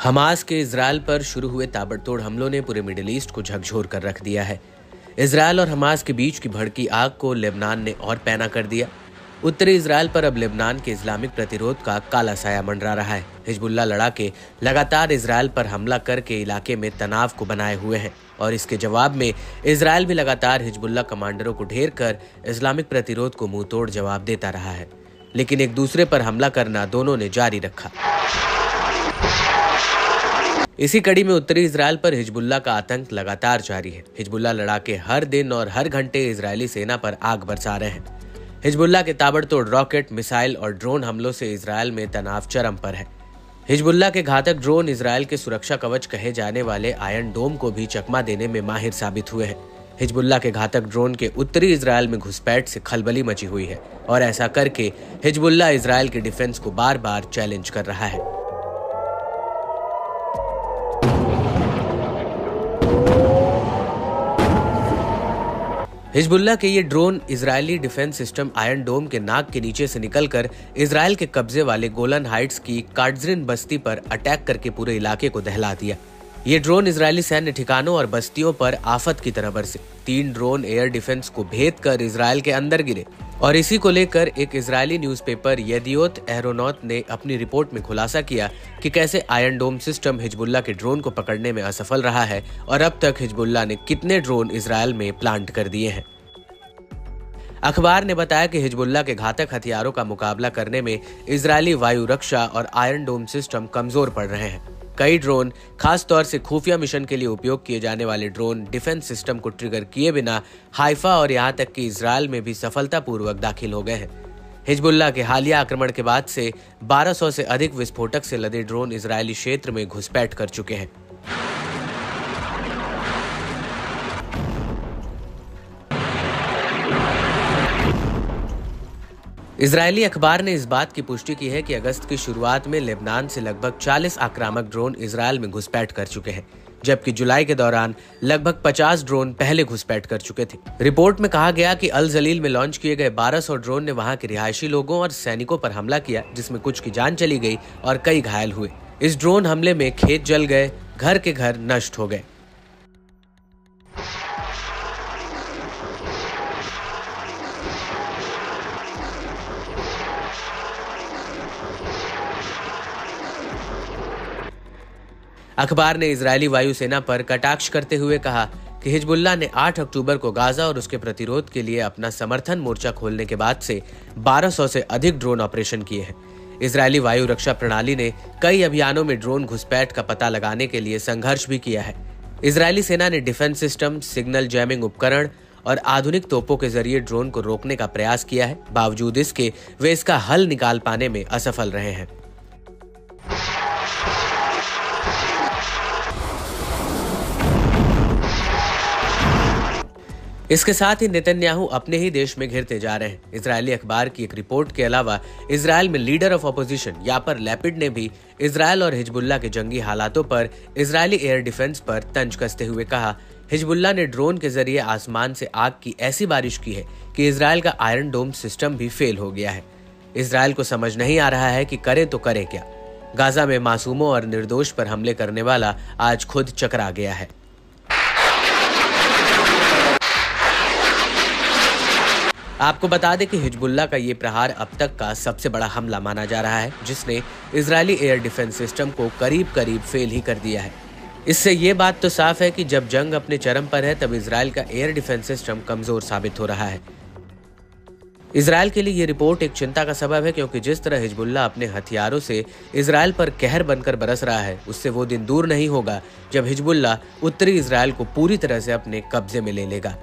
Hamas के Israel पर शुरू हुए ताबड़तोड़ हमलों ने पूरे मिडिल ईस्ट को झकझोर कर रख दिया है। इजरायल और हमास के बीच की भड़की आग को लेबनान ने और पैना कर दिया। उत्तरी इजरायल पर अब लेबनान के इस्लामिक प्रतिरोध का काला साया मंडरा रहा है। हिजबुल्लाह लड़ाके लगातार इजरायल पर हमला करके इलाके में तनाव को बनाए हुए हैं और इसके जवाब में इजरायल भी लगातार हिजबुल्लाह कमांडरों को ढेर कर इस्लामिक प्रतिरोध को मुंह तोड़ जवाब देता रहा है, लेकिन एक दूसरे पर हमला करना दोनों ने जारी रखा। इसी कड़ी में उत्तरी इजरायल पर हिजबुल्लाह का आतंक लगातार जारी है। हिजबुल्लाह लड़ाके हर दिन और हर घंटे इजरायली सेना पर आग बरसा रहे हैं। हिजबुल्लाह के ताबड़तोड़ रॉकेट, मिसाइल और ड्रोन हमलों से इजरायल में तनाव चरम पर है। हिजबुल्लाह के घातक ड्रोन इजरायल के सुरक्षा कवच कहे जाने वाले आयरन डोम को भी चकमा देने में माहिर साबित हुए हैं। हिजबुल्लाह के घातक ड्रोन के उत्तरी इजरायल में घुसपैठ से खलबली मची हुई है और ऐसा करके हिजबुल्लाह इजरायल के डिफेंस को बार बार चैलेंज कर रहा है। हिजबुल्लाह के ये drone Israeli defence system Iron Dome के नाक के नीचे से निकलकर इजरायल के कब्जे वाले गोलन हाइट्स की कार्डजरिन बस्ती पर अटैक करके पूरे इलाके को दहला दिया। ये ड्रोन इजरायली सैन्य ठिकानों और बस्तियों पर आफत की तरह बरसे। 3 ड्रोन एयर डिफेंस को भेद कर इजरायल के अंदर गिरे और इसी को लेकर एक इजरायली न्यूज़पेपर येदियोत एहरोनॉट ने अपनी रिपोर्ट में खुलासा किया कि कैसे आयरन डोम सिस्टम हिजबुल्लाह के ड्रोन को पकड़ने में असफल रहा है और अब तक हिजबुल्लाह ने कितने ड्रोन इजरायल में प्लांट कर दिए हैं। अखबार ने बताया कि हिजबुल्लाह के घातक हथियारों का मुकाबला करने में इजरायली वायु रक्षा और आयरन डोम सिस्टम कमजोर पड़ रहे हैं। कई ड्रोन, खास तौर से खुफिया मिशन के लिए उपयोग किए जाने वाले ड्रोन, डिफेंस सिस्टम को ट्रिगर किए बिना हाइफा और यहां तक कि इजरायल में भी सफलतापूर्वक दाखिल हो गए हैं। हिजबुल्लाह के हालिया आक्रमण के बाद से 1200 से अधिक विस्फोटक से लदे ड्रोन इजरायली क्षेत्र में घुसपैठ कर चुके हैं। इजरायली अखबार ने इस बात की पुष्टि की है कि अगस्त की शुरुआत में लेबनान से लगभग 40 आक्रामक ड्रोन इजरायल में घुसपैठ कर चुके हैं, जबकि जुलाई के दौरान लगभग 50 ड्रोन पहले घुसपैठ कर चुके थे। रिपोर्ट में कहा गया कि अल जलील में लॉन्च किए गए 1200 ड्रोन ने वहां के रिहायशी लोगों और सैनिकों पर हमला किया, जिसमें कुछ की जान चली गई और कई घायल हुए। इस ड्रोन हमले में खेत जल गए, घर के घर नष्ट हो गए। अखबार ने इजरायली वायुसेना पर कटाक्ष करते हुए कहा कि हिजबुल्लाह ने 8 अक्टूबर को गाजा और उसके प्रतिरोध के लिए अपना समर्थन मोर्चा खोलने के बाद से 1200 से अधिक ड्रोन ऑपरेशन किए हैं। इजरायली वायु रक्षा प्रणाली ने कई अभियानों में ड्रोन घुसपैठ का पता लगाने के लिए संघर्ष भी किया है। इजरायली सेना ने डिफेंस सिस्टम, सिग्नल जैमिंग उपकरण और आधुनिक तोपों के जरिए ड्रोन को रोकने का प्रयास किया है। बावजूद इसके वे इसका हल निकाल पाने में असफल रहे हैं। इसके साथ ही नेतन्याहू अपने ही देश में घिरते जा रहे हैं। इजरायली अखबार की एक रिपोर्ट के अलावा इजरायल में लीडर ऑफ ऑपोजिशन यापर लैपिड ने भी इजरायल और हिजबुल्लाह के जंगी हालातों पर इजरायली एयर डिफेंस पर तंज कसते हुए कहा, हिजबुल्लाह ने ड्रोन के जरिए आसमान से आग की ऐसी बारिश की है कि इजरायल का आयरन डोम सिस्टम भी फेल हो गया है। इजरायल को समझ नहीं आ रहा है कि करें तो करें क्या। गाजा में मासूमों और निर्दोष पर हमले करने वाला आज खुद चकरा गया है। आपको बता दें कि हिजबुल्लाह का ये प्रहार अब तक का सबसे बड़ा हमला माना जा रहा है, जिसने इजरायली एयर डिफेंस सिस्टम को करीब करीब फेल ही कर दिया है। इससे ये बात तो साफ है कि जब जंग अपने चरम पर है तब इजरायल का एयर डिफेंस सिस्टम कमजोर साबित हो रहा है। इजरायल के लिए ये रिपोर्ट एक चिंता का सबब है, क्योंकि जिस तरह हिजबुल्लाह अपने हथियारों से इजरायल पर कहर बनकर बरस रहा है, उससे वो दिन दूर नहीं होगा जब हिजबुल्लाह उत्तरी इजरायल को पूरी तरह से अपने कब्जे में ले लेगा।